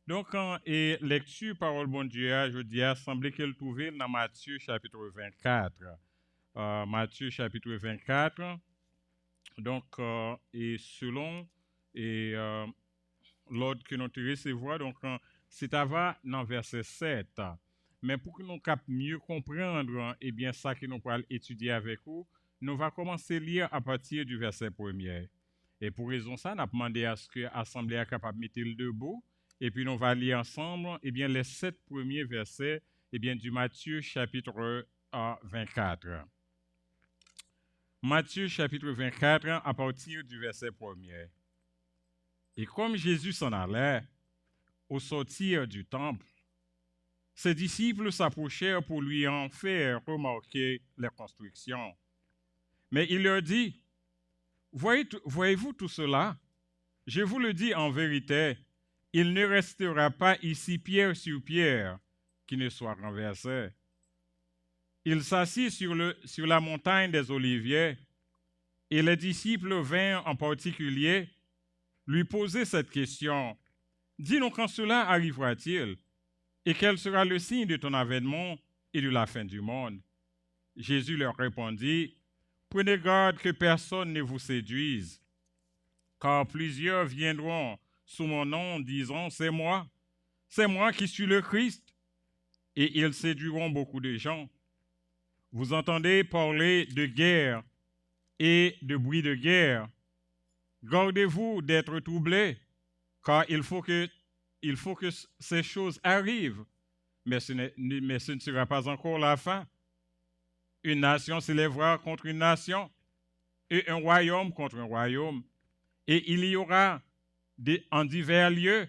Donc, et lecture parole bon Dieu, je dis, semblait qu'elle trouvait dans Matthieu chapitre 24. Matthieu chapitre 24. Donc, et selon et l'ordre que nous te recevoir, donc, c'est avant dans verset 7. Mais pour que nous puissions mieux comprendre, eh bien, ça que nous allons étudier avec vous, nous allons commencer à lire à partir du verset 1er. Et pour raison ça, nous avons demandé à ce que l'Assemblée soit capable de mettre le debout. Et puis nous allons lire ensemble eh bien, les 7 premiers versets eh bien, du Matthieu chapitre 24. Matthieu chapitre 24 à partir du verset 1er. Et comme Jésus s'en allait, au sortir du temple, ses disciples s'approchèrent pour lui en faire remarquer les constructions. Mais il leur dit, voyez-vous tout cela? Je vous le dis en vérité, il ne restera pas ici pierre sur pierre qui ne soit renversé. Il s'assit sur la montagne des Oliviers, et les disciples vinrent en particulier lui poser cette question. Dis-nous quand cela arrivera-t-il, et quel sera le signe de ton avènement et de la fin du monde? Jésus leur répondit, prenez garde que personne ne vous séduise, car plusieurs viendront sous mon nom disant, c'est moi qui suis le Christ, et ils séduiront beaucoup de gens. Vous entendez parler de guerre et de bruit de guerre. Gardez-vous d'être troublés, car il faut que ces choses arrivent, mais ce ne sera pas encore la fin. Une nation s'élèvera contre une nation, et un royaume contre un royaume. Et il y aura en divers lieux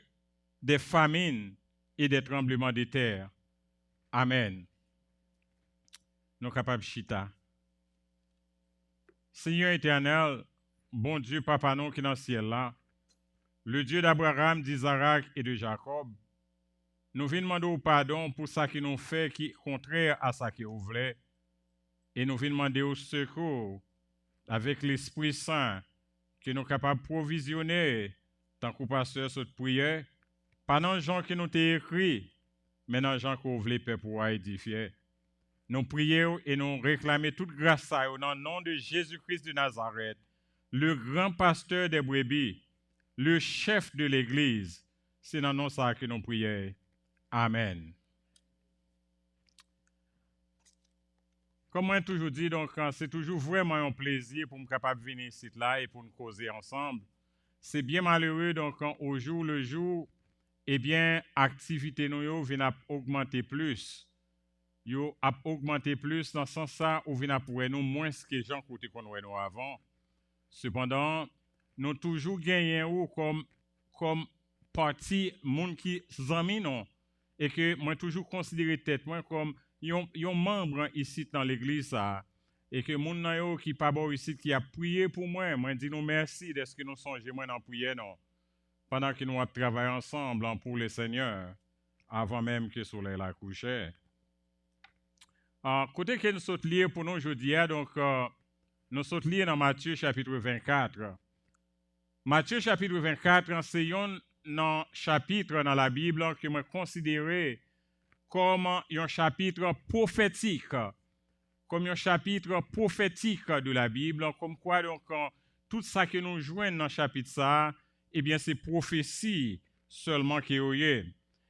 des famines et des tremblements de terre. Amen. Nous capables chita. Seigneur éternel, bon Dieu, Papa nous qui est dans le ciel là, le Dieu d'Abraham, d'Isaac et de Jacob, nous venons demander au pardon pour ça qui nous fait qui est contraire à ça qui nous voulait. Et nous venons demander au secours avec l'Esprit Saint que nous sommes capables de provisionner tant que pasteur cette prière, pas dans les gens qui nous ont écrit, mais dans les gens que vous voulez pour édifier. Nous prions et nous réclamons toute grâce à eux dans le nom de Jésus-Christ de Nazareth, le grand pasteur des brebis, le chef de l'Église. C'est dans nom ça que nous prions. Amen. Comme moi toujours dit, donc c'est toujours vraiment un plaisir pour me capable de venir ici là et pour nous causer ensemble. C'est bien malheureux donc au jour le jour, eh bien activité nous vient augmenter plus. Yo a augmenté plus dans ce sens ça ou vient pour nous moins que les gens côté qu'on nous avant. Cependant, nous toujours gagnons comme partie monde qui zami non et que moi toujours considéré tête moi comme un membre ici dans l'église ça et que moun nan yo qui pas bon ici qui a prié pour moi dit nous merci de ce que nous songez moi dans prière non pendant que nous travaillé ensemble pour le Seigneur avant même que le soleil la couche. Côté que nous sommes liés pour nous aujourd'hui, donc nous sommes liés dans Matthieu chapitre 24. Matthieu chapitre 24, c'est un chapitre dans la Bible que je considère comme un chapitre prophétique, comme un chapitre prophétique de la Bible, comme quoi donc tout ça que nous joignons dans le chapitre ça, eh bien c'est prophétie seulement qui est.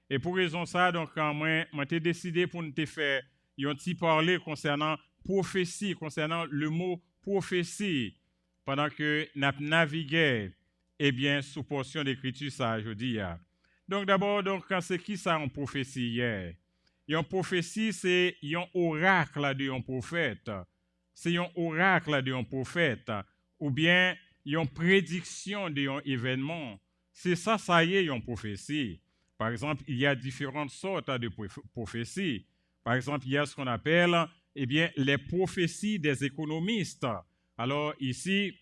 Et pour raison ça, donc moi j'ai décidé pour nous faire un petit parler concernant prophétie, concernant le mot prophétie, pendant que nous naviguons, eh bien, sous portion d'écriture, ça, je dis. Donc, d'abord, c'est qui ça en prophétie hier? Une prophétie, c'est un oracle de un prophète. C'est un oracle de un prophète. Ou bien, une prédiction d'un événement. C'est ça, ça y est, une prophétie. Par exemple, il y a différentes sortes de prophéties. Par exemple, il y a ce qu'on appelle eh bien, les prophéties des économistes. Alors ici,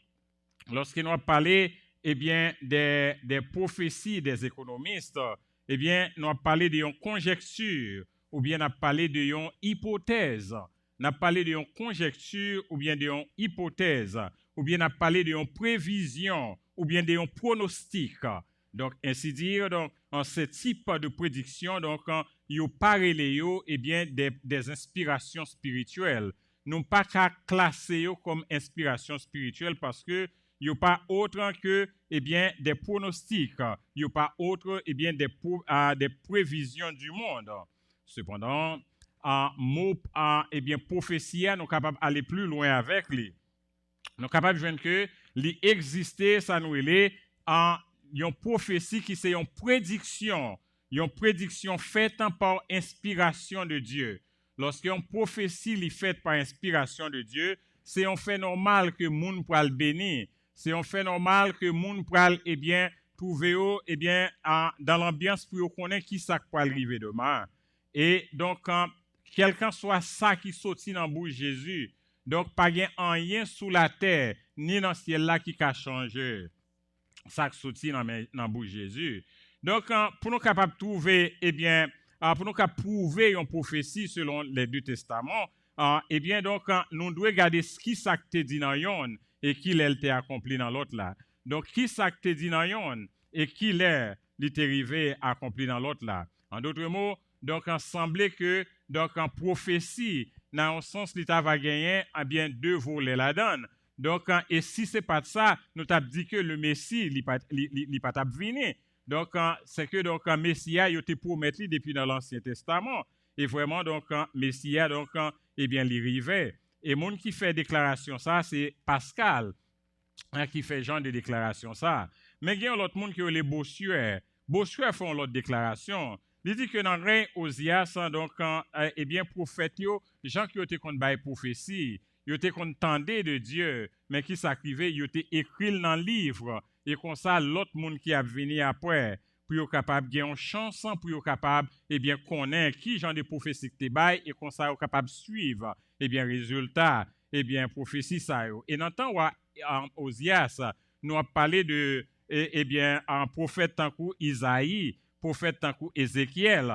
lorsqu'on a parlé eh bien, des prophéties des économistes, eh bien, nous avons parlé d'une conjecture ou bien nous avons parlé d'une hypothèse. Nous avons parlé d'une conjecture ou bien d'une hypothèse ou bien nous avons parlé d'une prévision ou bien d'un pronostic. Donc, ainsi dire, donc, en ce type de prédiction, donc, il parle des inspirations spirituelles. Nous pas qu'à classer comme inspiration spirituelle parce que il n'y a pas autre que des pronostics, il n'y a pas autre des prévisions du monde. Cependant, prophétie, nous sommes capables d'aller plus loin avec lui. Nous sommes capables de voir que l'exister, ça nous est une prophétie qui c'est une prédiction faite par inspiration de Dieu. Lorsqu'une prophétie est faite par inspiration de Dieu, c'est un fait normal que le monde pourra le bénir. C'est un fait normal que le monde pourra trouver dans l'ambiance pour connaître qui ça peut arriver demain. Et donc, quel que soit ça qui sortit dans la bouche de Jésus, donc pas rien sous la terre, ni dans le ciel là qui a changé. Ça qui sortit dans la bouche de Jésus. Donc, pour nous capables de trouver, pour nous capables de prouver une prophétie selon les deux testaments, nous devons regarder ce qui ça te dit dans yon et qui l'est accompli dans l'autre là. Donc, qui ça te dit dans yon et qui l'est arrivé accompli dans l'autre là. En d'autres mots, donc, il semblait que, donc, en prophétie, dans un sens, l'État va gagner, deux volets la donne. Donc, et si ce n'est pas ça, nous t'avons dit que le Messie, il n'est pas venir. Donc, c'est que donc, Messia, il a été promis depuis dans l'Ancien Testament. Et vraiment, donc, Messia, donc, il arrivait. Et le monde qui fait déclaration, ça, c'est Pascal, qui fait genre de déclaration, ça. Mais il y a l'autre monde qui est les Bossuet. Bossuet font l'autre déclaration. Il dit que dans le règne Osias, donc, prophète, gens qui ont été contre la prophétie, ils ont été contendés de Dieu, mais qui s'acrivaient, ils ont été écrits dans le livre. Et comme ça, l'autre monde qui a venu après, pour être capable de gagner une chance, pour être capable de connaître qui genre de prophétie que tu bail, et comme ça, être capable de suivre, résultat, prophétie ça. Et dans le temps où Osias, nous avons parlé de, un prophète tant que Isaïe, prophète tant que Ézéchiel.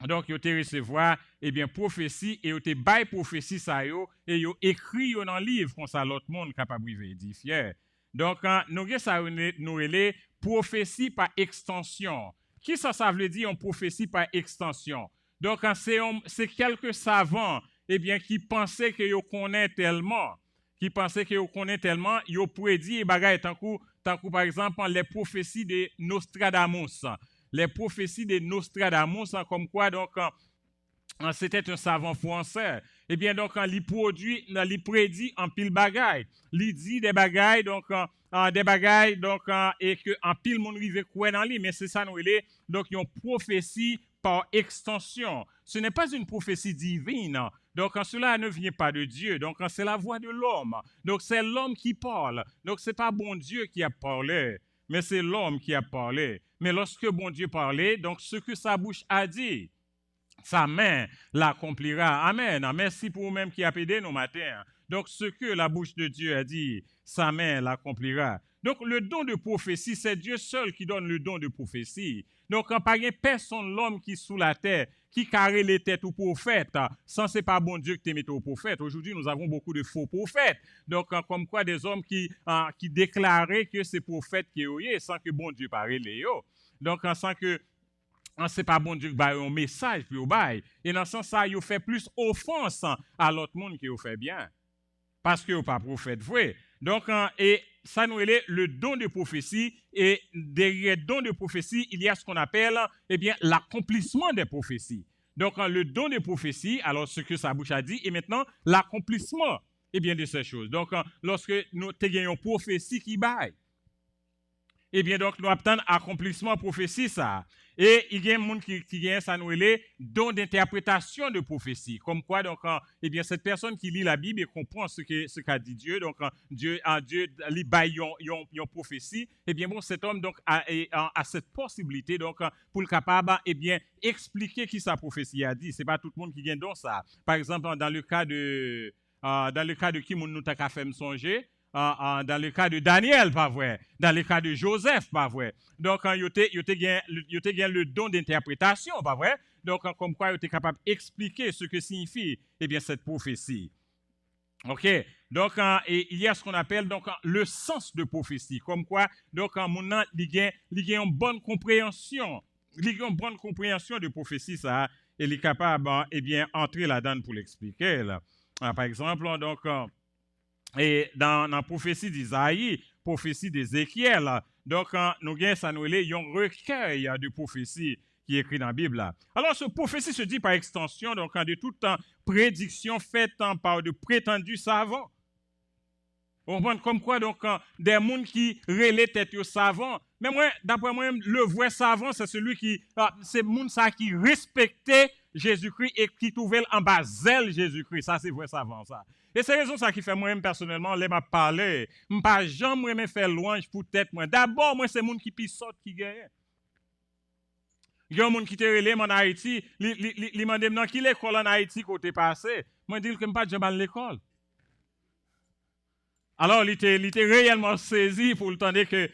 Donc, ils ont recevoir prophétie et ils ont bail prophétie ça yo et ils ont écrit dans le livre comme ça l'autre monde capable de édifier. Donc, nous avons ça nous relais prophétie par extension. Qui ça veut dire une prophétie par extension? Donc, c'est quelques savants qui pensaient que ils connaissent tellement, ils ont prédit bagaille tant que par exemple les prophéties de Nostradamus. Les prophéties de Nostradamus, comme quoi, donc, c'était un savant français. Donc, il prédit en pile bagaille. Il dit des bagailles, donc, et que en pile monde rive quoi dans lui. Mais c'est ça, nous, donc, une prophétie par extension. Ce n'est pas une prophétie divine. Donc, cela ne vient pas de Dieu. Donc, c'est la voix de l'homme. Donc, c'est l'homme qui parle. Donc, ce n'est pas bon Dieu qui a parlé, mais c'est l'homme qui a parlé. Mais lorsque bon Dieu parlait, donc ce que sa bouche a dit, sa main l'accomplira. Amen. Merci pour vous-même qui a aidé nos matins. Donc ce que la bouche de Dieu a dit, sa main l'accomplira. Donc le don de prophétie, c'est Dieu seul qui donne le don de prophétie. Donc quand pas personne, l'homme qui est sous la terre, qui carre les têtes aux prophètes, sans c'est pas bon Dieu que tu mets aux prophètes. Aujourd'hui, nous avons beaucoup de faux prophètes. Donc, comme quoi des hommes qui déclaraient que c'est prophètes qui est sans que bon Dieu parle les yo. Donc, sans que c'est pas bon Dieu qui baille un message puis au bail. Et dans ce sens ça, il fait plus offense à l'autre monde qui fait bien. Parce que pas prophète vrai. Donc, et ça nous est le don de prophétie. Et derrière le don de prophétie, il y a ce qu'on appelle l'accomplissement des prophéties. Donc, le don de prophétie, alors ce que sa bouche a dit, et maintenant l'accomplissement de ces choses. Donc, lorsque nous avons une prophétie qui baille, donc nous attendons l'accomplissement prophétie ça. Et il y a des gens qui ont ça nous est don d'interprétation de prophétie. Comme quoi, donc, cette personne qui lit la Bible et comprend ce qu'a dit Dieu, donc Dieu lit une prophétie, cet homme donc a cette possibilité donc pour le capable expliquer qui sa prophétie a dit. C'est pas tout le monde qui gagne dans ça. Par exemple, dans le cas de qui nous t'a fait me songer. Dans le cas de Daniel, pas vrai. Dans le cas de Joseph, pas vrai. Donc, il y a le don d'interprétation, pas vrai. Donc, comme quoi il était capable d'expliquer ce que signifie cette prophétie. OK. Donc, il y a ce qu'on appelle donc le sens de prophétie. Comme quoi, donc, mon il y a une bonne compréhension. Il y a une bonne compréhension de prophétie, ça. Et il est capable, eh bien, entrer là-dedans pour l'expliquer. Là. Par exemple, donc, et dans la prophétie d'Isaïe, prophétie d'Ézéchiel, donc, nous avons ça, nous avons un recueil de prophéties qui est écrit dans la Bible. Là. Alors, ce prophétie se dit par extension, donc, de toute prédiction faite par de prétendus savants. On voit comme quoi, donc, des gens qui relaient tête aux savants. Mais moi, d'après moi, le vrai savant, c'est celui qui, c'est le monde qui respectait Jésus-Christ et qui trouvait en bas zèle Jésus-Christ. Ça, c'est vrai savant, ça. Et c'est raison ça qui fait moi-même personnellement, les m'a parlé, je pas jamais faire louange pour tête moi. D'abord, moi, c'est le monde qui pissote qui gagne. Il y a un monde qui te relève en Haïti, il m'a demandé qui l'école en Haïti côté passé. Moi, je dis que je ne pas jamais à l'école. Alors, il était réellement saisi pour le temps que.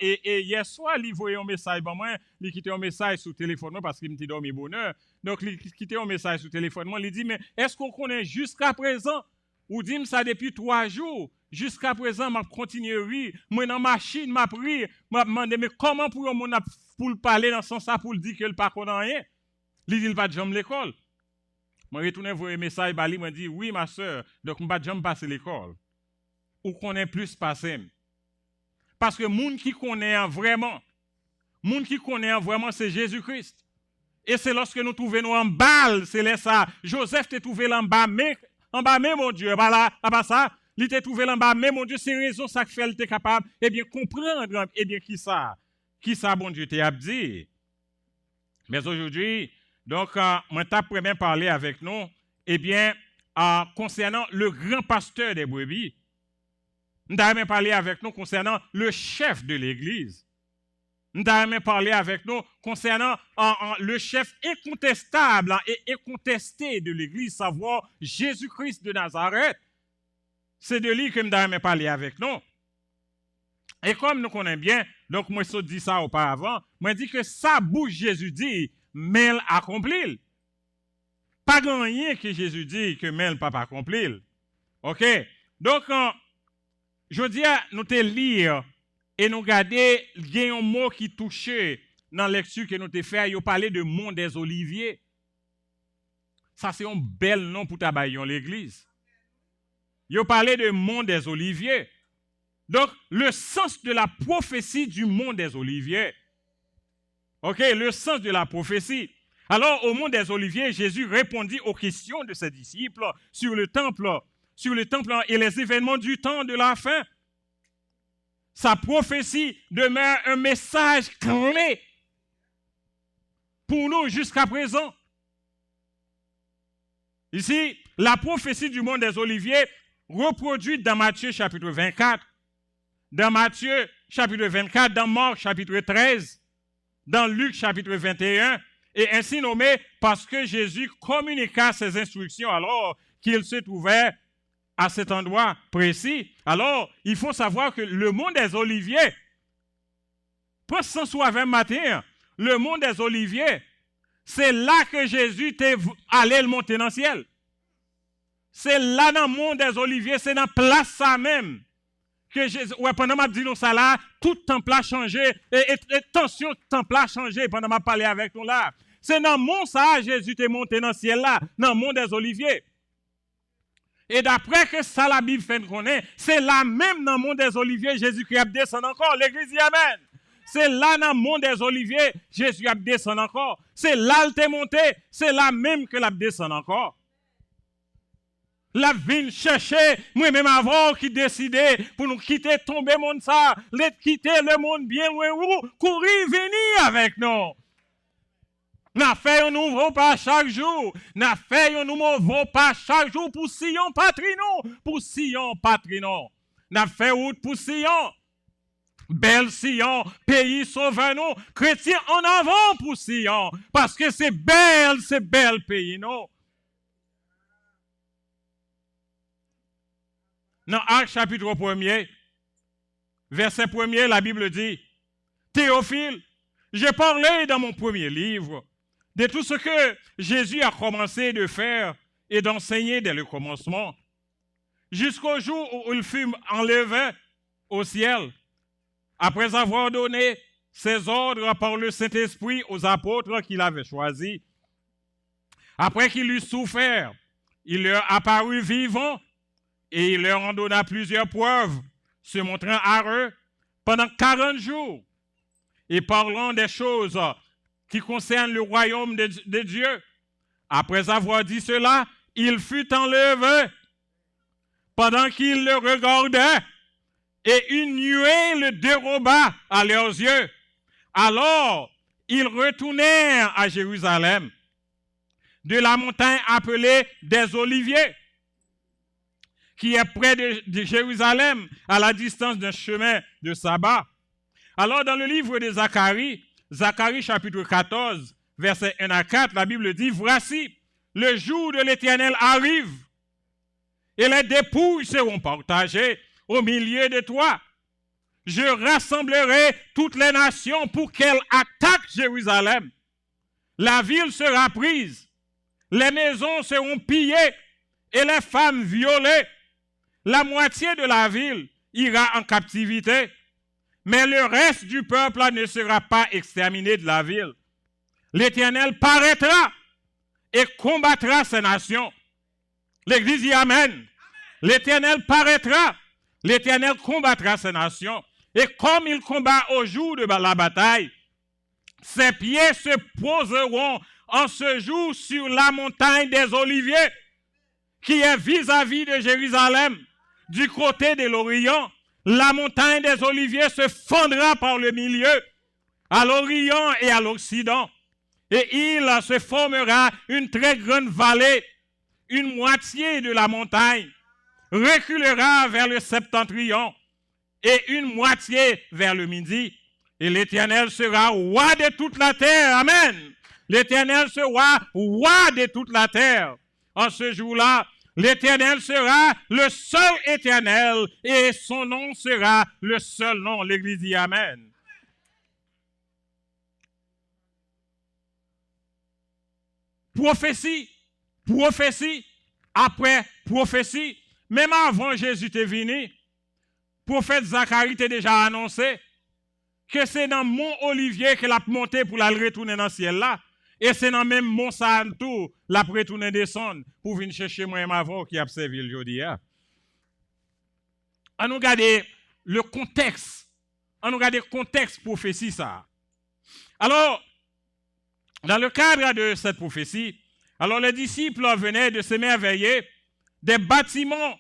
Et hier soir, il voyait un message. Bon, moi, il quittait un message sur le téléphone parce qu'il me dit dormi bonheur. Donc, il quittait un message sur le téléphone. Il dit, mais est-ce qu'on connaît jusqu'à présent? Ou dit ça depuis 3 jours. Jusqu'à présent, je continue à rire. Moi, dans la machine, je rire. Je me demande, mais comment pour le parler dans ce sens-là pour le dire qu'il ne pas connaît rien? Il dit, il ne va pas jamais l'école. Je retourne voir un message, il m'a dit, oui, ma soeur, donc je ne vais pas jamais passer l'école. Ou connaît plus passé. Parce que le monde qui connaît vraiment, c'est Jésus-Christ. Et c'est lorsque nous trouvons nous en balle, c'est là ça. Joseph t'a trouvé en bas, mais mon Dieu, ça, il t'a trouvé en bas, mais mon Dieu, c'est raison ça que fait, il était capable, eh bien, comprendre, eh bien, qui ça, bon Dieu, t'a dit. Mais aujourd'hui, donc, moi, t'as même parlé avec nous, eh bien, concernant le grand pasteur des brebis. Nous avons même parlé avec nous concernant le chef de l'Église. Nous avons même parlé avec nous concernant le chef incontestable et incontesté de l'Église, savoir Jésus-Christ de Nazareth. C'est de lui que nous avons même parlé avec nous. Et comme nous connaissons bien, donc moi je dis ça auparavant, moi je dis que ça bouge Jésus dit, mais il accomplit. Pas rien que Jésus dit que mais il pas accompli. OK? Donc, je dis à nous te lire et nous garder, il y a un mot qui touchait dans la lecture que nous te fait, il parlait de Mont des Oliviers. Ça, c'est un bel nom pour tabayon l'église. Il parlait de Mont des Oliviers. Donc, le sens de la prophétie du Mont des Oliviers. OK, le sens de la prophétie. Alors, au Mont des Oliviers, Jésus répondit aux questions de ses disciples sur le temple et les événements du temps de la fin. Sa prophétie demeure un message clé pour nous jusqu'à présent. Ici, la prophétie du Mont des Oliviers reproduite dans Matthieu chapitre 24, dans Matthieu chapitre 24, dans Marc chapitre 13, dans Luc chapitre 21, et ainsi nommé parce que Jésus communiqua ses instructions alors qu'il se trouvait à cet endroit précis. Alors, il faut savoir que le Mont des Oliviers, pas 120 matin, le Mont des Oliviers, c'est là que Jésus est allé le monter dans le ciel. C'est là dans le Mont des Oliviers, c'est dans la place ça même. Que Jésus, ouais, pendant que je dis ça là, tout le temple a changé, et tension, le temple a changé pendant que je parlé avec nous là. C'est dans le mont ça, Jésus est monté dans le ciel là, dans le Mont des Oliviers. Et d'après que ça, la Bible fait connaître, c'est là même dans le Mont des Oliviers, Jésus-Christ a descendu encore. L'église dit Amen. C'est là dans le Mont des Oliviers, Jésus a descendu encore. C'est là qu'il est monté, c'est là même que l'a descendu encore. La vine chercher, moi-même avant qui décidait pour nous quitter, tomber le monde ça, quitter le monde bien loin, courir, venir avec nous. N'a fait un nouveau pas chaque jour. N'a fait un nouveau pas chaque jour pour Sion patrinon. Pour Sion patrinon. N'a fait route pour Sion. Belle Sion, pays sauveur, chrétiens en avant pour Sion. Parce que c'est bel pays, non? Dans Actes chapitre 1er, verset 1er, la Bible dit, Théophile, j'ai parlé dans mon premier livre de tout ce que Jésus a commencé de faire et d'enseigner dès le commencement, jusqu'au jour où il fut enlevé au ciel, après avoir donné ses ordres par le Saint-Esprit aux apôtres qu'il avait choisis. Après qu'il eut souffert, il leur apparut vivant et il leur en donna plusieurs preuves, se montrant à eux pendant 40 jours et parlant des choses qui concernent le royaume de Dieu. Après avoir dit cela, il fut enlevé pendant qu'ils le regardaient et une nuée le déroba à leurs yeux. Alors, ils retournèrent à Jérusalem, de la montagne appelée des Oliviers, qui est près de Jérusalem, à la distance d'un chemin de sabbat. Alors, dans le livre de Zacharie, Zacharie chapitre 14, versets 1 à 4, la Bible dit, « Voici, le jour de l'Éternel arrive, et les dépouilles seront partagées au milieu de toi. Je rassemblerai toutes les nations pour qu'elles attaquent Jérusalem. La ville sera prise, les maisons seront pillées et les femmes violées. La moitié de la ville ira en captivité, mais le reste du peuple ne sera pas exterminé de la ville. L'Éternel paraîtra et combattra ces nations. » L'Église dit Amen. L'Éternel paraîtra, l'Éternel combattra ces nations. Et comme il combat au jour de la bataille, ses pieds se poseront en ce jour sur la montagne des Oliviers, qui est vis-à-vis de Jérusalem, du côté de l'Orient. La montagne des Oliviers se fendra par le milieu, à l'Orient et à l'Occident. Et il se formera une très grande vallée. Une moitié de la montagne reculera vers le septentrion et une moitié vers le midi. Et l'Éternel sera roi de toute la terre. Amen. L'Éternel sera roi de toute la terre. En ce jour-là, l'Éternel sera le seul Éternel et son nom sera le seul nom. L'Église dit Amen. Prophétie, prophétie, après prophétie. Même avant Jésus est venu, prophète Zacharie était déjà annoncé que c'est dans Mont Olivier qu'il a monté pour la retourner dans le ciel là. Et c'est dans même Mont Santo la retourner descendre pour venir chercher moi et ma voix qui a servi le jeudi. On nous regarde le contexte. On nous regarde le contexte prophétie ça. Alors, dans le cadre de cette prophétie, alors les disciples venaient de s'émerveiller des bâtiments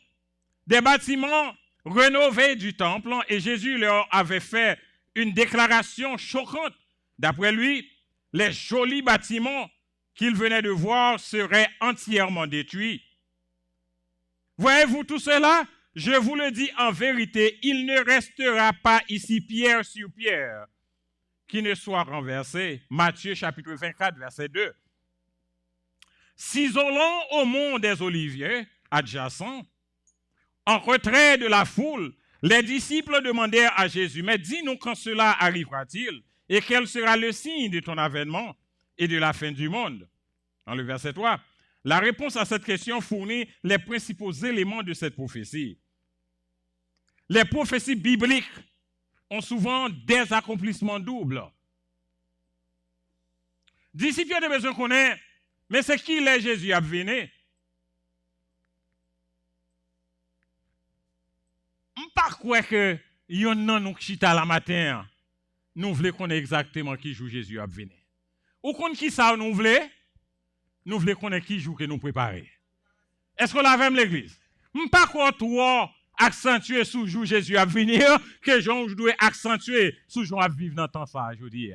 rénovés du temple et Jésus leur avait fait une déclaration choquante. D'après lui, les jolis bâtiments qu'ils venaient de voir seraient entièrement détruits. Voyez-vous tout cela? Je vous le dis en vérité, il ne restera pas ici pierre sur pierre qui ne soit renversé. Matthieu chapitre 24, verset 2. S'isolant au mont des Oliviers, adjacent, en retrait de la foule, les disciples demandèrent à Jésus, « Mais dis-nous quand cela arrivera-t-il et quel sera le signe de ton avènement et de la fin du monde ?» Dans le verset 3, la réponse à cette question fournit les principaux éléments de cette prophétie. Les prophéties bibliques ont souvent des accomplissements doubles. Disciples de besoin qu'on ait, mais c'est qui est Jésus a venu? Je ne pas croire que yon nan nous chita la matin, nous voulons connaître exactement qui joue Jésus a venu. Ou qu'on qui ça nous voulons? Nous voulons connaître qui joue que nous préparer. Est-ce qu'on l'a même l'église? Je ne pas croire toi accentuer sous jour Jésus a venir que je dois accentuer sous jour à vivre dans le temps ça, je dis.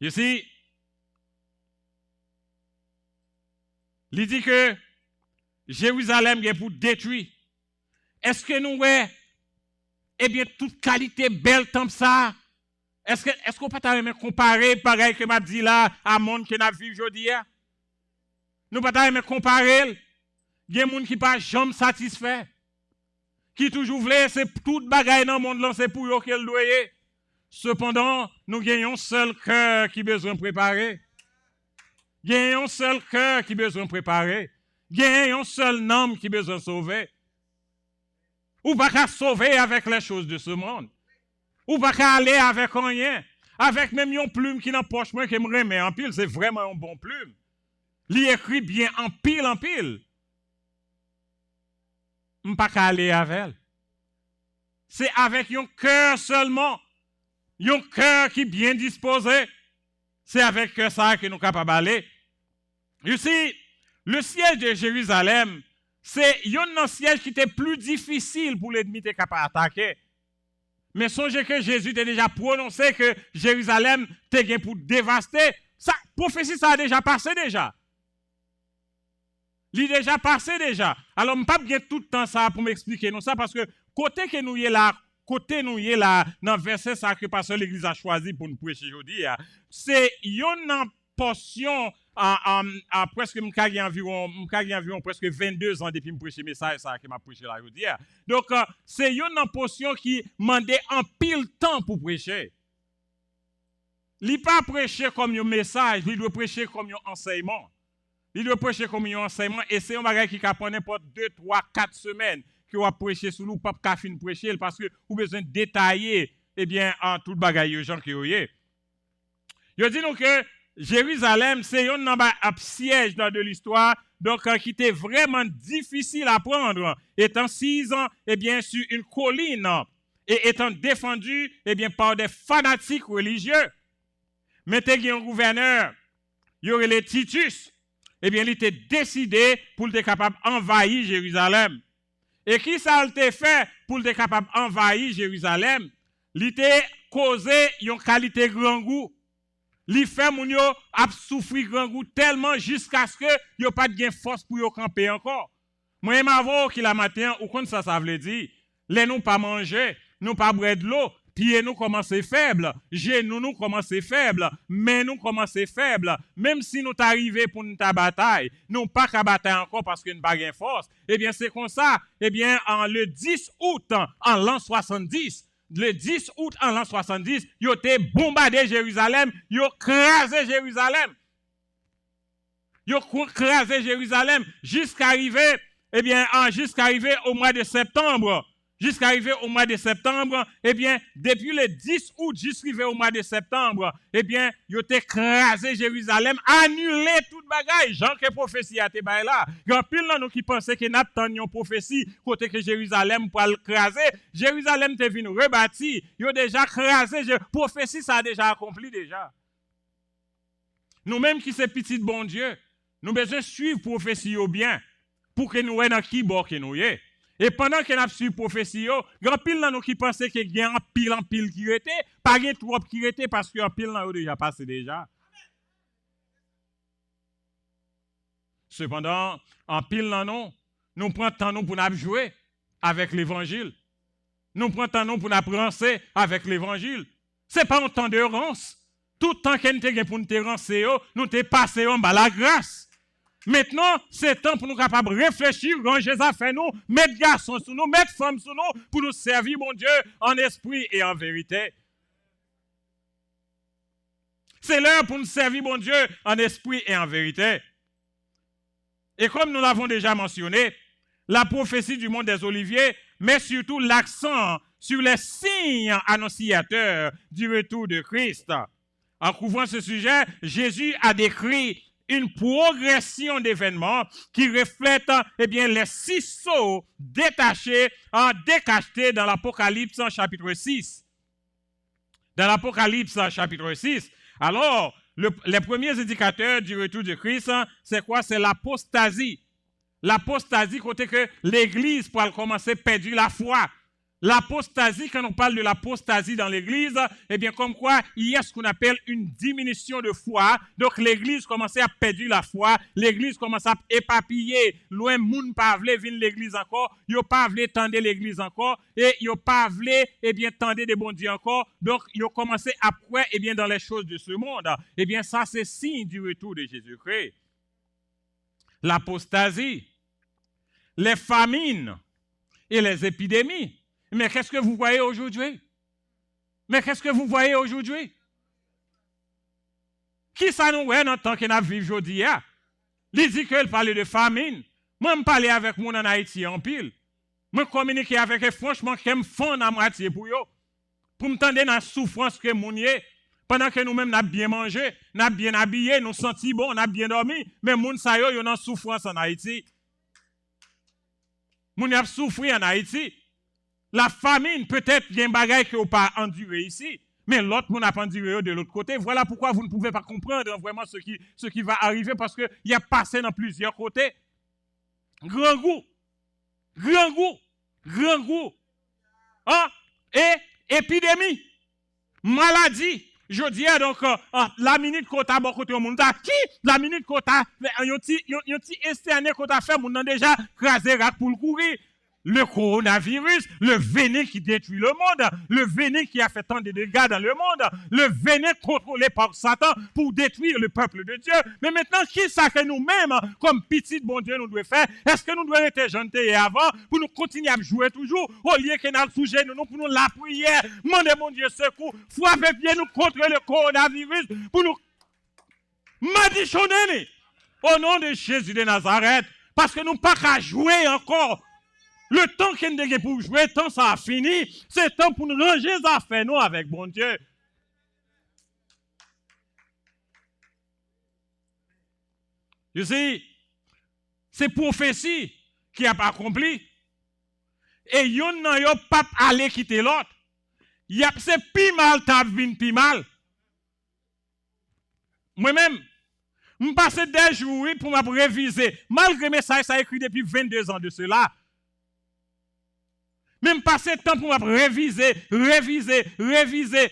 You see, il dit que Jérusalem est pour détruire. Est-ce que nous voyons, eh bien, toute qualité belle comme ça, est-ce qu'on peut pas comparer, pareil que m'a dit là, à monde qui n'a vécu aujourd'hui? Nous ne pouvons pas comparer. Il y a des gens qui ne sont pas jamais satisfaits. Qui toujours voulaient, c'est toute bagaille dans le monde, c'est pour eux qu'elle doit. Cependant, nous gagnons seul cœur qui a besoin de préparer. Il y a un seul cœur qui a besoin de préparer. Il y a un seul homme qui a besoin de sauver. Ou pas qu'à sauver avec les choses de ce monde. Ou pas qu'à aller avec rien. Avec même une plume qui n'a pas poche, moi qui me remet en pile, c'est vraiment un bon plume. Il écrit bien en pile en pile. Je ne pas qu'à aller avec elle. C'est avec un cœur seulement. Un cœur qui est bien disposé. C'est avec ça que nous sommes capables d'aller. Ici, le siège de Jérusalem, c'est un siège qui était plus difficile pour l'ennemi de capable d'attaquer. Mais songez que Jésus a déjà prononcé que Jérusalem était pour dévaster. Ça, prophétie, ça a déjà passé déjà. Il est déjà passé déjà. Alors, je ne peux pas tout le temps ça pour m'expliquer nous ça parce que côté que nous y est là, dans le verset ça que pasteur l'Église a choisi pour nous prêcher aujourd'hui, c'est une portion à presque environ presque 22 ans depuis que je prêche le message ça que m'a prêché là aujourd'hui. Donc c'est une portion qui demandait un pile temps pour prêcher. Il ne pas prêcher comme un message, il doit prêcher comme un enseignement. Il doit prêcher comme un enseignement et c'est un bagage qui prend n'importe 2, 3, 4 semaines que vous prêcher sur nous, pas qu'à fin prêcher parce que vous avez besoin de détailler en tout le bagage aux gens qui ont eu. Je dis donc que Jérusalem, c'est un siège de l'histoire donc qui était vraiment difficile à prendre, étant 6 ans sur une colline et étant défendu par des fanatiques religieux. Mais il y a un gouverneur, il y aurait les Titus, il était décidé pour être capable d'envahir Jérusalem. Et qui ça a fait pour être capable d'envahir Jérusalem? Il était causé une qualité grand goût. Il fait mon yo a souffrir grand goût tellement jusqu'à ce que yo pas de force pour yo camper encore. Moi m'avo qui la matin ou comme ça veut dire, les nous pas manger, nous pas boire de l'eau, pieds nous commencer faible, genoux nous commencer faible, mains nous commencer faible, même si nous t'arriver pour une bataille, nous pas qu'à bataille encore parce que nous pas gain force. C'est comme ça, en le 10 août en l'an 70, le 10 août en l'an 70, ils ont bombardé Jérusalem, ils ont crasé Jérusalem. Ils ont crasé Jérusalem jusqu'à arriver, au mois de septembre. Depuis le 10 août jusqu'à au mois de septembre, ils ont crasé Jérusalem, annulé toute bagaille. Jean que prophétie a été là. Grand pile nous qui pensaient que n'a pas une prophétie côté que Jérusalem pour le craser. Jérusalem est venu rebâti. Ils ont déjà crasé. Prophétie ça a déjà accompli déjà. Nous-mêmes qui sommes petits de bon Dieu, nous avons besoin de suivre prophétie bien pour que nous soyons dans qui bord que nous sommes. Et pendant que nous avons suivi prophétie, grand pile nous qui pensaient qu'il y a un pile qui était, pas un trop qui était parce qu'un pile nous déjà passé déjà. Cependant, en pile nous prenons temps pour nous jouer avec l'évangile. Nous prenons temps pour nous prancer avec l'évangile. Ce n'est pas un temps de rance. Tout le temps que nous avons pour nous rancer, nous avons passé en bas la grâce. Maintenant, c'est temps pour nous capables de réfléchir, ranger ça fait nous, mettre garçons sur nous, mettre femmes sur nous, pour nous servir, mon Dieu, en esprit et en vérité. C'est l'heure pour nous servir, mon Dieu, en esprit et en vérité. Et comme nous l'avons déjà mentionné, la prophétie du monde des Oliviers met surtout l'accent sur les signes annonciateurs du retour de Christ. En couvrant ce sujet, Jésus a décrit une progression d'événements qui reflète les 6 sceaux décachetés dans l'Apocalypse chapitre 6. Dans l'Apocalypse chapitre 6, alors, les premiers indicateurs du retour de Christ, c'est quoi? C'est l'apostasie. L'apostasie, côté que l'Église pourra commencer à perdre la foi. L'apostasie, quand on parle de l'apostasie dans l'Église, comme quoi, il y a ce qu'on appelle une diminution de foi. Donc, l'Église commence à perdre la foi. L'Église commence à éparpiller. Loin, moun pas vle venir l'Église encore. Yo pas vle tendre l'Église encore. Et yo pas vle, tendre des bons dieux encore. Donc, yo commencé à croire, dans les choses de ce monde. Ça, c'est signe du retour de Jésus-Christ. L'apostasie, les famines et les épidémies. Mais qu'est-ce que vous voyez aujourd'hui? Qui ça nous est dans le temps que nous vivons aujourd'hui? Il dit qu'il parle de famine. Moi, je parle avec mon en Haïti en pile. Je communique avec eux, franchement, je me fond à moitié pour eux. Pour me tendre dans la souffrance que mon est. Pendant que nous-mêmes, nous avons bien mangé, nous avons bien habillé, nous senti bon, nous avons bien dormi. Mais moun sa yo, yon en souffrance en Haïti. Moun a souffert en Haïti. La famine, peut-être, il y a un bagage que vous pas enduré ici. Mais l'autre moun a pas enduré de l'autre côté. Voilà pourquoi vous ne pouvez pas comprendre vraiment ce qui va arriver parce qu'il y a passé dans plusieurs côtés. Grand goût. Grand goût. Grand goût. Hein? Et épidémie. Maladie. Je dis donc, la minute qu'on a bon côté au monde, qui? La minute qu'on a, yon ti externé qu'on a fait, moun nan déjà crasé rak pour le courir. Le coronavirus, le venin qui détruit le monde, le venin qui a fait tant de dégâts dans le monde, le venin contrôlé par Satan pour détruire le peuple de Dieu. Mais maintenant, qui ça que nous-mêmes, comme petit bon Dieu, nous devons faire? Est-ce que nous devons être gentils avant pour nous continuer à jouer toujours au lieu que nous sujet nous pour nous la prière, demander mon Dieu secours, frapper bien nous contre le coronavirus pour nous madichonner au nom de Jésus de Nazareth parce que nous pas qu'à jouer encore. Le temps qu'il y a pour jouer, le temps ça a fini. C'est temps pour nous ranger les affaires nous avec bon Dieu. Tu sais, c'est prophétie qui a accompli. Et yon nan yo pas aller quitter l'autre. C'est pi mal, t'as vin pi mal. Moi-même, je passe des jours pour me réviser. Malgré mes ça a écrit depuis 22 ans de cela. Même passer le temps pour me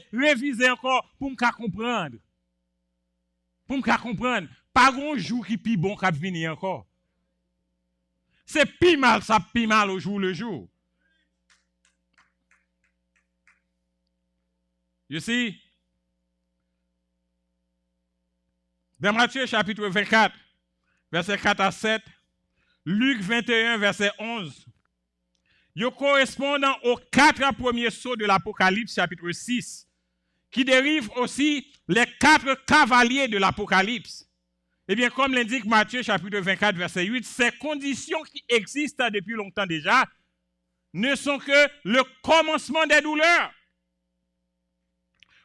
réviser encore pour me comprendre. Pour me comprendre. Pas un jour qui est bon qui venir encore. C'est pi mal, ça pi mal au jour le jour. You see? Dans Matthieu chapitre 24, verset 4 à 7, Luc 21, verset 11, ils correspondent aux 4 premiers sauts de l'Apocalypse, chapitre 6, qui dérivent aussi les 4 cavaliers de l'Apocalypse. Eh bien, comme l'indique Matthieu, chapitre 24, verset 8, ces conditions qui existent depuis longtemps déjà ne sont que le commencement des douleurs.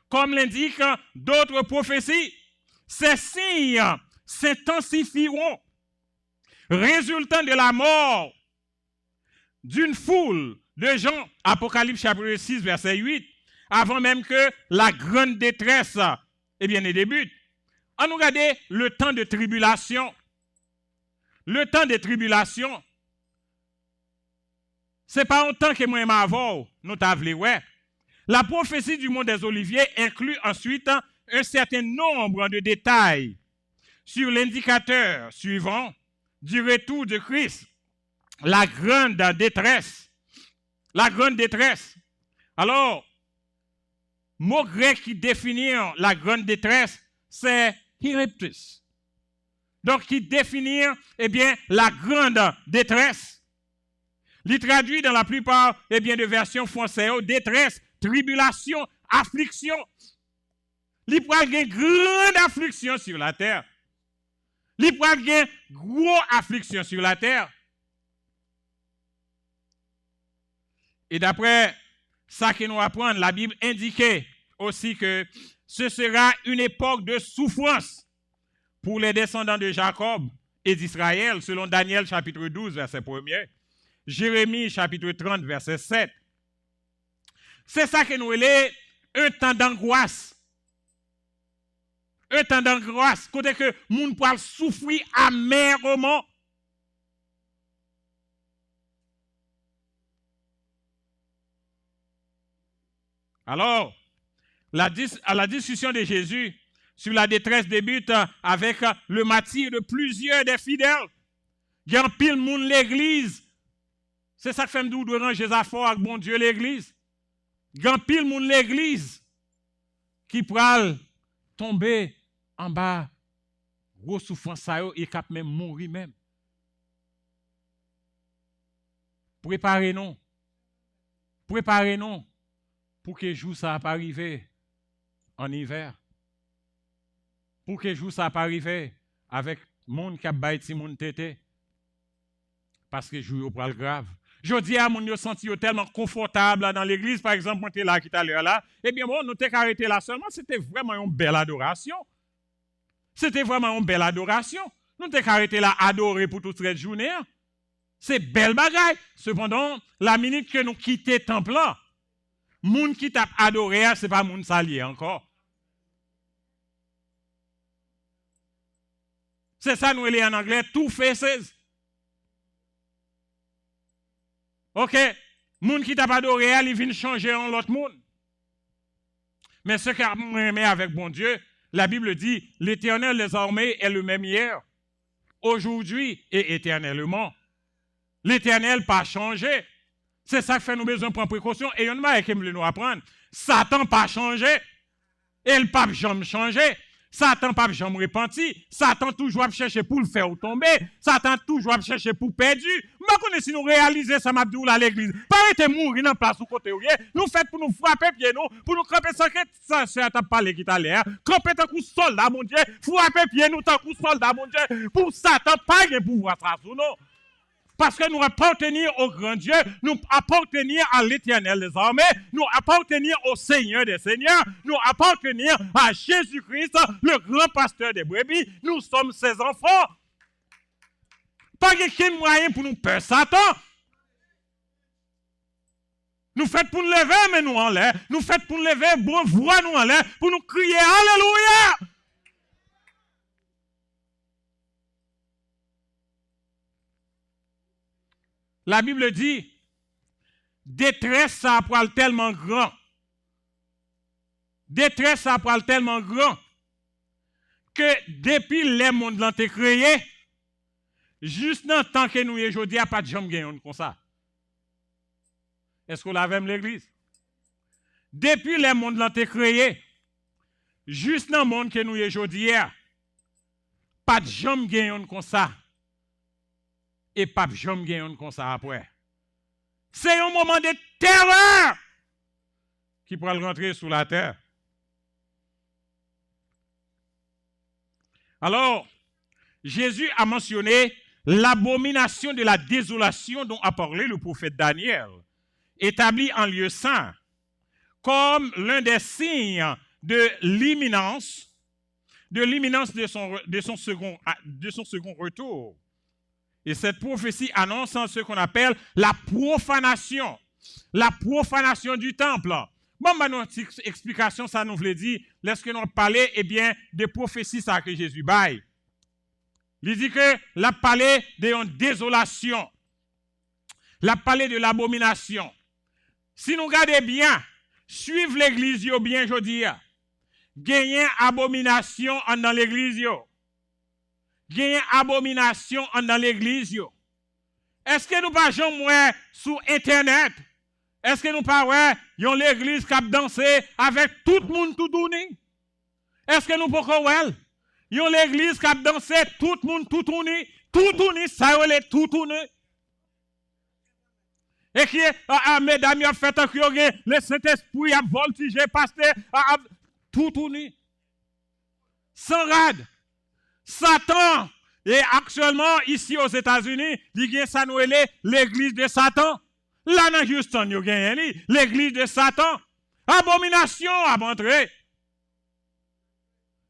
Comme l'indiquent d'autres prophéties, ces signes s'intensifieront, résultant de la mort d'une foule de gens, Apocalypse chapitre 6, verset 8, avant même que la grande détresse ne débute. On nous regarde le temps de tribulation. Le temps de tribulation, ce n'est pas un temps que moi m'avons, nous t'avons ouais. La prophétie du monde des Oliviers inclut ensuite un certain nombre de détails sur l'indicateur suivant du retour de Christ. La grande détresse. La grande détresse. Alors, mot grec qui définit la grande détresse, c'est hireptus. Donc, qui définit, la grande détresse. Il traduit dans la plupart, de versions françaises, détresse, tribulation, affliction. Il peut y avoir une grande affliction sur la terre. Il peut y avoir une grosse affliction sur la terre. Et d'après ça que nous apprenons, la Bible indiquait aussi que ce sera une époque de souffrance pour les descendants de Jacob et d'Israël, selon Daniel chapitre 12, verset 1er, Jérémie chapitre 30, verset 7. C'est ça que nous appelons un temps d'angoisse. Un temps d'angoisse, côté que moun peut souffrir amèrement. Alors, à la discussion de Jésus sur la détresse débute avec le martyre de plusieurs des fidèles. Il y a un pile monde l'église. C'est ça que fait nous de ranger les affaires avec bon Dieu l'église. Il y a un pile monde l'église qui pral tomber en bas, gros souffrance et cap même mourir même. Préparez-nous. Préparez-nous pour que jour ça va pas arriver en hiver. pour que jour ça pas arriver avec monde qui a baillé ti monde tété. Parce que jour au pral grave. Je dis à mon yo senti tellement confortable là, dans l'église, par exemple, on était là qui tout à l'heure là, eh bien bon, nous t'es arrêté là seulement, c'était vraiment une belle adoration. C'était vraiment une belle adoration. Nous t'es arrêté là adorer pour toute cette journée. C'est belle bagaille. Cependant, la minute que nous quittons le temple là, moun qui t'a adoré, c'est pas moun salier encore. C'est ça nous les en anglais, two faces. OK, moun qui t'a pas adoré, il vient changer en l'autre monde. Mais ce qu'on aimé avec bon Dieu, la Bible dit, l'Éternel des armées est le même hier, aujourd'hui et éternellement. L'Éternel pas changé. C'est ça qui fait nous besoin de prendre précaution. Et il y a qui nous apprendre. Satan pas changé. Et le pape jamais changé. Satan pas jamais repenti. Satan toujours chercher pour le faire tomber. Satan toujours chercher pour perdre. Je connais si nous réalisons ça m'abdou à l'église. Pas arrêter mourir dans place au côté où nous fait pour nous frapper pieds nous, pour nous camper sans que ça c'est à parler qui t'a l'air. Camper tant que soldat mon Dieu, frapper pieds nous tant que soldat mon Dieu. Pour Satan pas de pouvoir ça sous nous. Parce que nous appartenons au grand Dieu, nous appartenons à l'Éternel des armées, nous appartenons au Seigneur des seigneurs, nous appartenons à Jésus-Christ, le grand pasteur des brebis. Nous sommes ses enfants. Pas de moyen pour nous peur Satan. Nous faites pour nous lever, mais nous en l'air. Nous faites pour nous lever, bon voix nous en l'air, pour nous crier Alléluia. La Bible dit, détresse ça pour tellement grand. Détresse ça pour tellement grand que depuis les mondes l'ont été créés, juste dans le temps que nous y aujourd'hui, il n'y a pas de gens qui gagnent comme ça. Est-ce qu'on l'a même l'église? Depuis les mondes l'ont été créés, juste dans le monde que nous y aujourd'hui, il n'y a pas de gens qui gagnent comme ça. Et pas jamais gagner comme ça après. C'est un moment de terreur qui pourra rentrer sous la terre. Alors, Jésus a mentionné l'abomination de la désolation dont a parlé le prophète Daniel, établi en lieu saint, comme l'un des signes de l'imminence de son second retour. Et cette prophétie annonce ce qu'on appelle la profanation du temple. Bon, maintenant, explication, ça nous veut dire, lorsque nous parlons, eh bien, des prophéties ça que Jésus baille. Il dit que la parlé de désolation, la parlé de l'abomination. Si nous regardons bien, suivre l'église bien, je dis, gagner abomination dans l'église. Il y a une abomination dans l'église. Est-ce que nous pas jamais sur Internet? Est-ce que nous pas yon l'église qui a dansé avec tout le monde tout tourné? Est-ce que nous pas ouais? Yon l'église qui a dansé tout le monde tout tourné, ça y est tout tourné. Et qui mesdames a fait que le Saint-Esprit a voltigé pasteur tout tourné. Sans rade. Satan, et actuellement, ici aux États-Unis, il y a ça nous l'église de Satan. Là, dans Houston, il y a l'église de Satan. Abomination à montrer.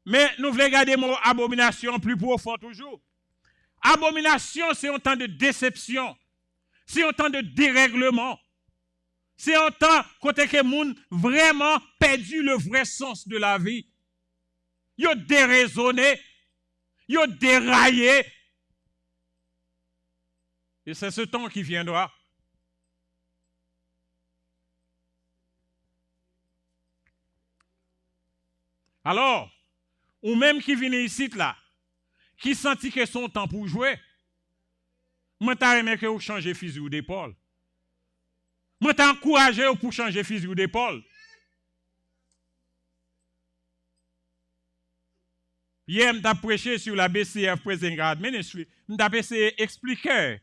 Mais nous voulons garder mon abomination plus profond toujours. Abomination, c'est un temps de déception. C'est un temps de dérèglement. C'est un temps côté que moun vraiment perdu le vrai sens de la vie. Ils ont déraisonné. Ils ont déraillé. Et c'est ce temps qui viendra. Alors, ou même qui vient ici là, qui sentit que son temps pour jouer, moi t'ai aimé que vous changez fusil d'épaule. Moi t'ai encouragé pour changer fusil d'épaule. Hier, je prêché sur la BCF Praising God Ministry. Je essayé d'expliquer.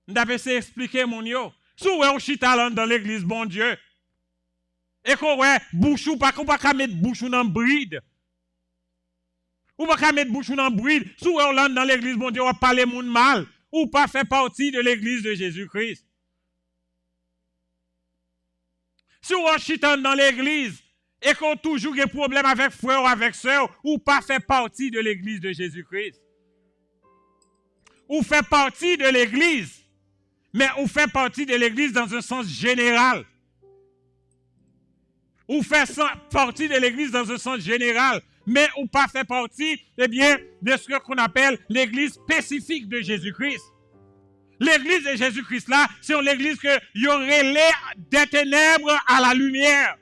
Je essayé d'expliquer mon yo. Si vous avez chita dans l'église, bon Dieu. Et qu'on ouais, bouchou, pas qu'on pas mettre bouchou dans le bride. Ou pas mettre bouche dans bruit, sous Hollande dans l'église, bon Dieu, on va parler monde mal, ou pas faire partie de l'église de Jésus-Christ. Si on chite dans l'église et qu'on a toujours des problèmes avec frère ou avec soeur, ou pas faire partie de l'église de Jésus-Christ. Ou fait partie de l'église, mais on fait partie de l'église dans un sens général. Ou fait partie de l'église dans un sens général, mais on pas fait partie, eh bien, de ce qu'on appelle l'église spécifique de Jésus-Christ. L'église de Jésus-Christ là, c'est l'église que y aurait l'air des ténèbres à la lumière.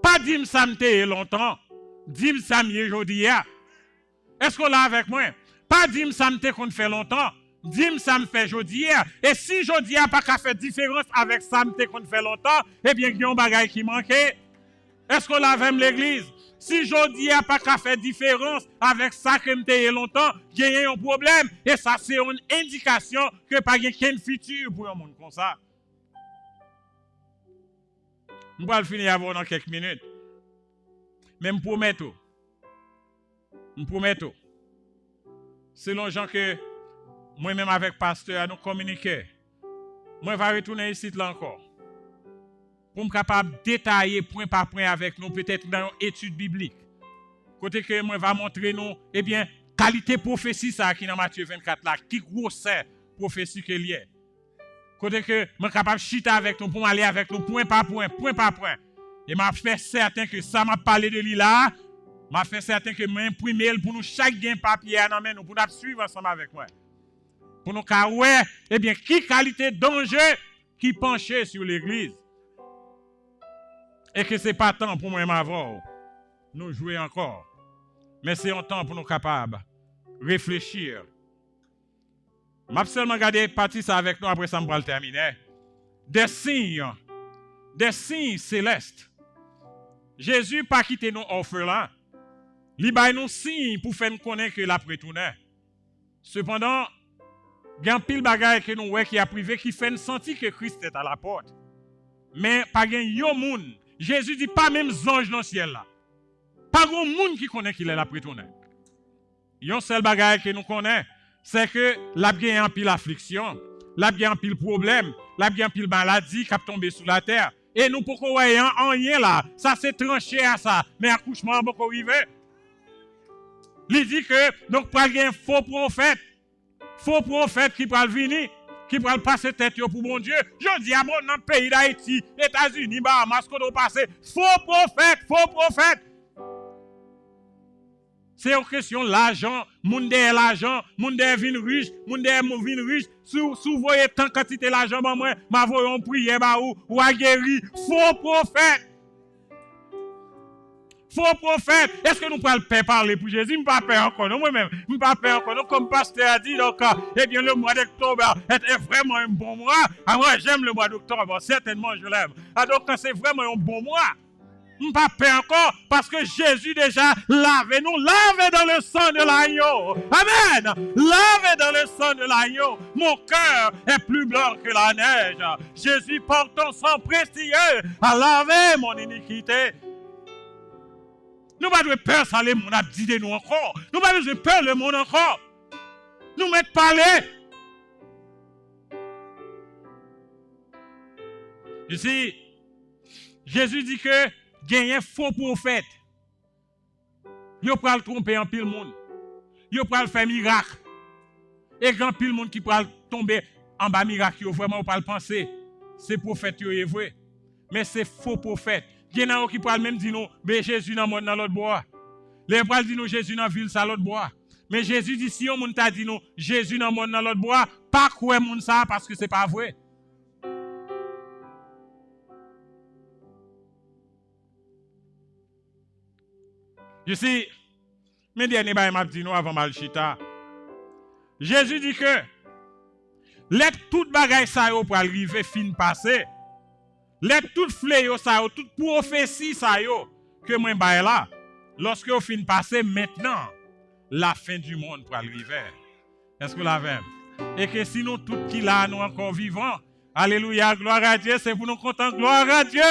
Pas dim samte longtemps, dim samye aujourd'hui. Est-ce qu'on l'a avec moi? Pas dim samte qu'on fait longtemps, dim sam fait aujourd'hui. Et si aujourd'hui n'a pas qu'à faire différence avec samte qu'on fait longtemps, eh bien, il y a un bagage qui manquait. Est-ce qu'on l'a avec l'église? Si aujourd'hui n'a pas qu'à faire différence avec ça que m'te longtemps, il y a un problème. Et ça, c'est une indication que pas de futur pour un monde comme ça. Je vais finir avant dans quelques minutes. Mais je promets tout. Selon gens que moi-même avec pasteur, nous communiquons. Moi, je vais retourner ici là encore. Pour me capable de détailler point par point avec nous, peut-être dans une étude biblique. Côté que moi, va montrer nous, eh bien, qualité prophétie ça qui dans Matthieu 24 là, qui grosse prophétie que lié. Côté que moi capable de chiter avec nous, pour aller avec nous point par point. Et m'a fait certain que ça m'a parlé de lui là, m'a fait certain que m'a imprimé pour nous chaque gain papier dans main nous pour nous suivre ensemble avec moi. Pour nous car ouais, eh bien, qui qualité danger qui penchait sur l'église. Et que ce n'est pas temps pour moi m'avoir nous jouer encore. Mais c'est un temps pour nous capables de réfléchir. Je vais seulement regarder partie ça avec nous, après ça, je vais le terminer. Des signes célestes. Jésus n'a pas quitté nos orphelins. Il a nous signes pour faire nous connaître que la retourné. Cependant, il y a un pile bagaille que nous qui a privé qui fait nous sentir que Christ est à la porte. Mais pas un monde. Jésus dit pas même ange dans le ciel là. Pas grand monde qui connaît qu'il est la retourné. Il y a un seul bagaille que nous connaissons, c'est que la bien en pile affliction, la bien en pile problème, la bien en pile maladie qui a tombé sous la terre. Et nous pourquoi voyons en rien là, ça c'est tranché à ça, mais accouchement beaucoup arrivé. Il dit que donc pas un faux prophète qui va venir, qui va passer tête pour bon Dieu. Je dis à mon dans le pays d'Haïti, États-Unis, Bahamas, qu'on doit passer faux prophète. C'est une question l'argent, monde est l'argent, monde est vin riche, sous voyez tant quantité l'argent moi, m'a voyons prier ou a guéri faux prophète. Est-ce que nous pouvons parler pour Jésus? Je ne peux pas faire encore, moi-même. Je ne peux pas faire encore. Comme pasteur a dit, donc, eh bien, le mois d'octobre est vraiment un bon mois. Ah, moi, j'aime le mois d'octobre. Certainement, je l'aime. Ah, donc, c'est vraiment un bon mois. Je ne peux pas faire encore parce que Jésus déjà lavé dans le sang de l'agneau. Amen. Lavé dans le sang de l'agneau. Mon cœur est plus blanc que la neige. Jésus porte ton sang précieux à laver mon iniquité. Nous ne devons pas peur ça, le monde a dit de nous encore. Nous ne devons pas peur le monde encore. Nous mettons parler. Ici, Jésus dit que il y a un faux prophète. Il peut tromper en pile monde. Il peut faire miracle. Et quand pile monde qui peut tomber en bas miracle, vraiment pas le penser. C'est prophète est vrai. Mais c'est faux prophète. Il y en a qui peut même dire nous, mais Jésus dans monde dans l'autre bois. Les gens disent nous Jésus dans ville ça l'autre bois. Mais Jésus dit si on monde t'a dit nous Jésus dans monde dans l'autre bois, pas quoi monde ça parce que c'est pas vrai. Je sais, mes derniers bails m'a dit nous avant Malchita. Jésus dit que let toute bagaille ça yo pour arriver fin passer. Let toute fléau ça yo, toute prophétie ça yo que moi bail là. Lorsque au fin passer maintenant, la fin du monde pour arriver. Est-ce que vous l'avez? Et que si nous tout qui là nous encore vivants, alléluia, gloire à Dieu, c'est pour nous content, gloire à Dieu.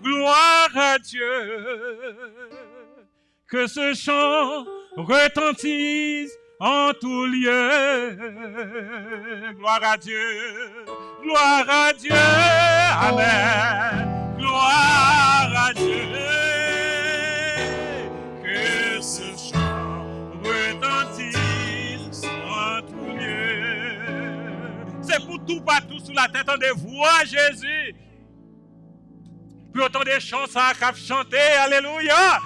gloire à Dieu. Que ce chant retentisse en tout lieu. Gloire à Dieu, gloire à Dieu, amen. Gloire à Dieu. Que ce chant retentisse en tout lieu. C'est pour tout partout sous la tête, on dévoie Jésus. Puis autant des chants ça a chanté, alléluia.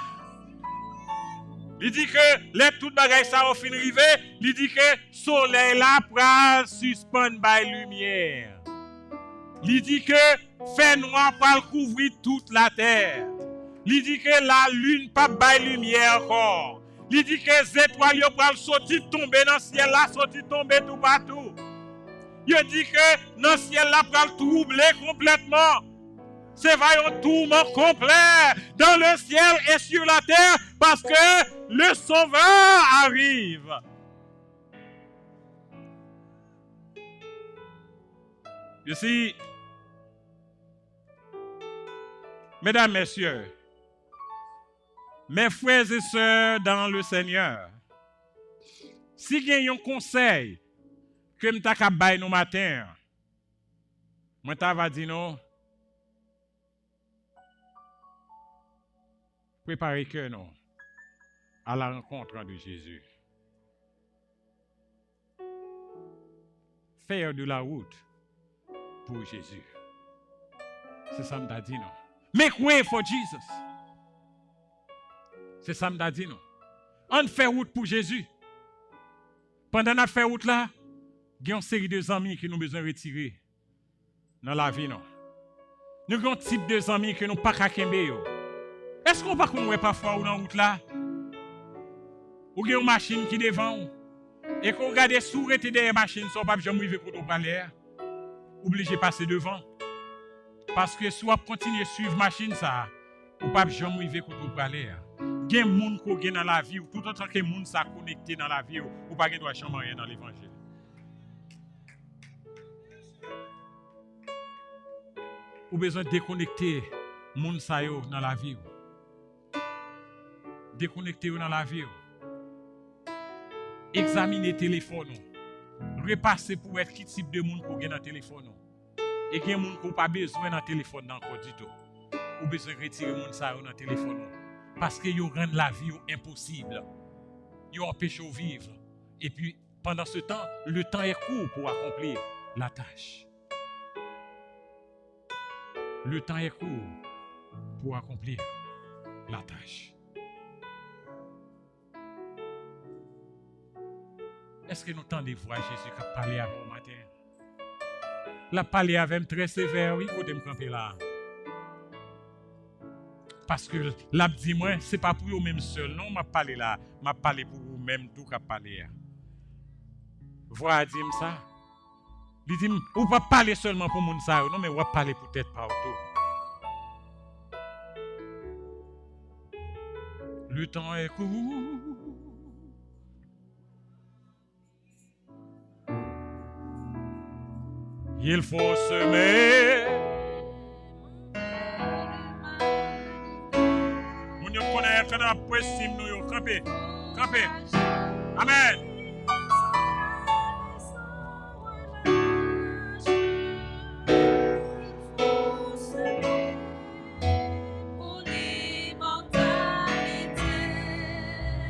Il dit que les toutes bagailles ça au fin rivé, il dit que soleil là pral suspend by lumière. Il dit que fait noir pral couvrir toute la terre. Il dit que la lune pas by lumière encore. Il dit que les étoiles pral sortir tomber dans le ciel là, sortir tomber tout partout. Il dit que dans le ciel là pral troubler complètement. C'est un tourment complet dans le ciel et sur la terre parce que le Sauveur arrive. You see, mesdames, messieurs, mes frères et sœurs dans le Seigneur, si vous avez un conseil que je vais nous matin, je vais dire non. Préparez que non à la rencontre de Jésus. Faire de la route pour Jésus. C'est ça que je dis non. Make way for Jesus. C'est ça que je dis non. On fait route pour Jésus. Pendant qu'on fait route là, il y a une série de amis qui nous besoin de retirer dans la vie non. Nous avons un type de amis que nous pas qu'à kembe. Est-ce qu'on va qu'on parfois dans la route là? Ou il y a une machine qui devant et qu'on regarde sous et derrière la machine, sans pas jamais arriver quand on parle, obligé de passer devant. Parce que soit continuer à suivre la machine, ça, ou pas jamais arriver quand on parle. Il y a des gens qui sont dans la vie, ou tout autant que les gens sont connectés dans la vie, ou pas de droit changer rien dans l'évangile. Ou besoin de déconnecter les gens dans la vie. Déconnecter dans la vie. Examiner le téléphone. Repasser pour être qui type de monde qu'on a dans le téléphone. Et qu'il y a des gens qui n'ont pas besoin dans le téléphone encore du tout. Ou besoin de retirer les gens dans le téléphone. Parce qu'ils rendent la vie impossible. Ils empêchent de vivre. Et puis, pendant ce temps, le temps est court pour accomplir la tâche. Le temps est court pour accomplir la tâche. Est-ce que nous tendez voir Jésus qui a parlé avec nous matin? La parlé avec très sévère, oui, faut me camper là. Parce que la dit moi, c'est pas pour vous même seul, non, m'a parlé là, m'a parlé pour vous même tout qu'a parlé. Voilà dit ça. Il dit ou pas parler seulement pour moun ça, non mais ou parler peut-être partout. Le temps est court. Il faut semer. Moun yo connaît quand on précime nous yo camper. Camper. Amen.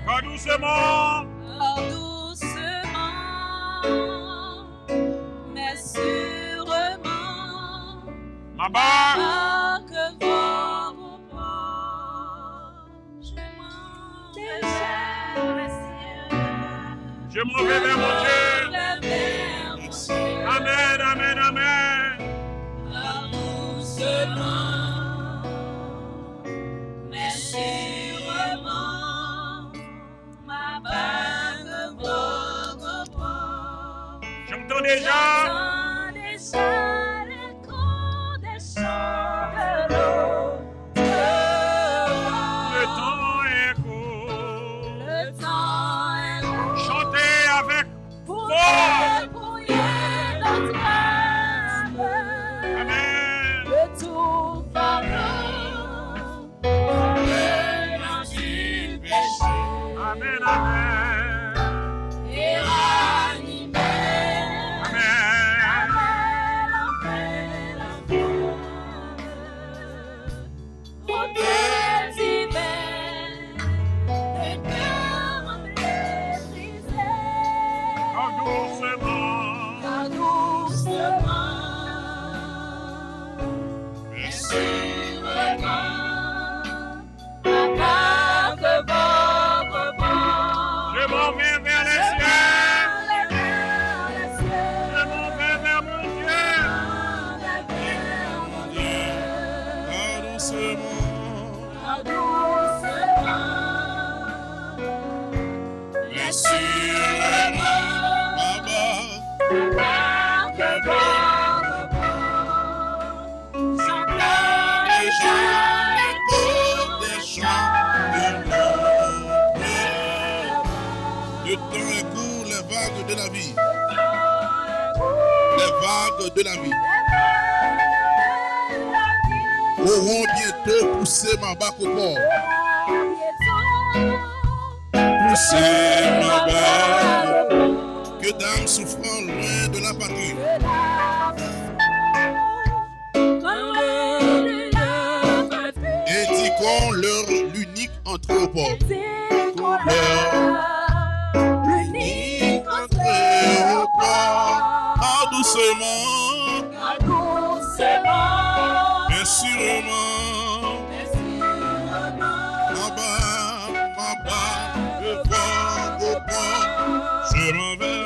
Pas doucement. Ma barre que vos pas, je m'en vais vers mon Dieu. Amen, amen, amen. Doucement, mais sûrement, ma barre que vos pas. J'entends déjà. Mais sûrement, Baba, j'entends déjà l'écho des chants de mon cœur. Le temps est court, les vagues de la vie. Les vagues de la vie auront bientôt poussé ma barque au port. Pousser ma barque, que d'âmes souffrant loin de la patrie. Indiquons leur l'unique entrée au port. L'unique entrée au port. Ah, doucement. Bien sûrement. Ma barque, je vends au port. Je m'en vais.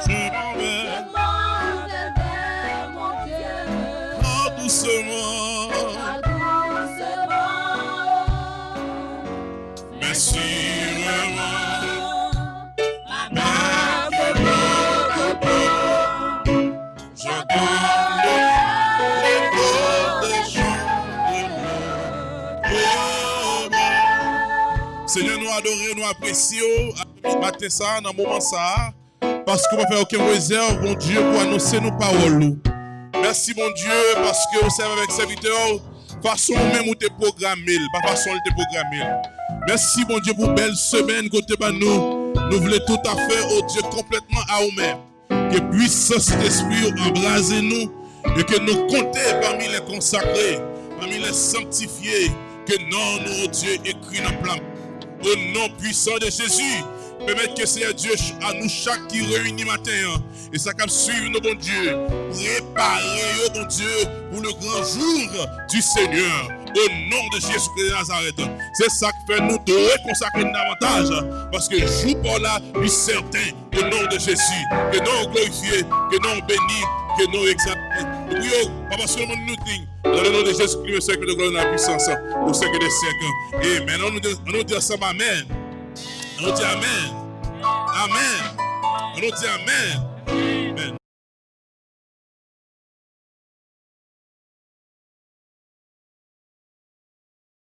Je m'en vais. Ah, doucement. Mais sûrement. Seigneur, nous adorons, nous apprécions matin ça, dans le moment ça, parce qu'on ne fait aucune réserve, mon Dieu, pour annoncer nos paroles. Merci, mon Dieu, parce que vous savez avec serviteurs, façon même où tu es programmé, pas façon où tu es programmé. Merci, mon Dieu, pour belle semaine côté de nous. Nous voulons tout à fait, oh Dieu, complètement à nous-mêmes. Que puissance d'esprit embrase nous et que nous comptons parmi les consacrés, parmi les sanctifiés, que non, nous, Dieu, écrit dans le plan. Au nom puissant de Jésus, permettre que Seigneur Dieu à nous chaque qui réunit matin et ça comme suivre nos bon Dieu, préparer bon Dieu pour le grand jour du Seigneur. Au nom de Jésus-Christ de Nazareth. C'est ça qui fait nous te consacrer davantage. Parce que jour par là, lui certain, au nom de Jésus, que nous glorifiés, que nous bénis, que nous exaltés. Oui, pas seulement nous disons, dans le nom de Jésus-Christ, le siècle de gloire de la puissance, au siècle des siècles. Et maintenant, on nous dit ensemble Amen. On nous dit Amen. Amen. On nous dit Amen.